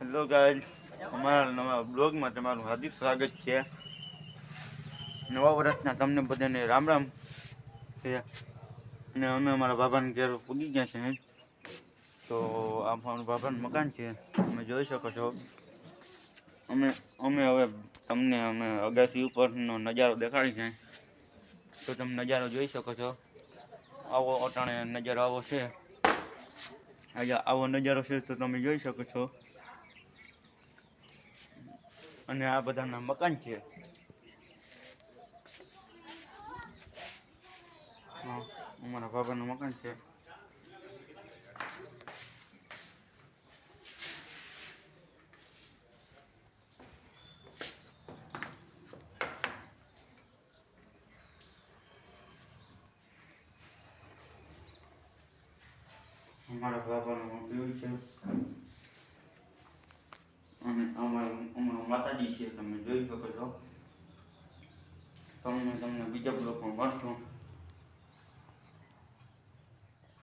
Hello guys, અમારા નવા બ્લોગમાં તમારું હાર્દિક સ્વાગત છે. નવા વર્ષના તમને બધાને રામ રામ છે. અને અમે અમારા બાબાને ઘેર પૂગી ગયા છે. તો આ અમારું બાબાનું મકાન છે, તમે જોઈ શકો છો. અમે હવે તમને અગાસી ઉપરનો નજારો દેખાડી છે. તો તમે નજારો જોઈ શકો છો. આવો અટાણે નજારો આવો છે. આજે આવો નજારો છે તો તમે જોઈ શકો છો. અને આ બધાના મકાન છે. હા, અમારા બાબાનું મકાન છે. અમારા બાબાનું પીવું છે. અને અમારા માતાજી છે, તમે જોઈ શકો છો. તમને બીજા બ્લોકમાં મળશું.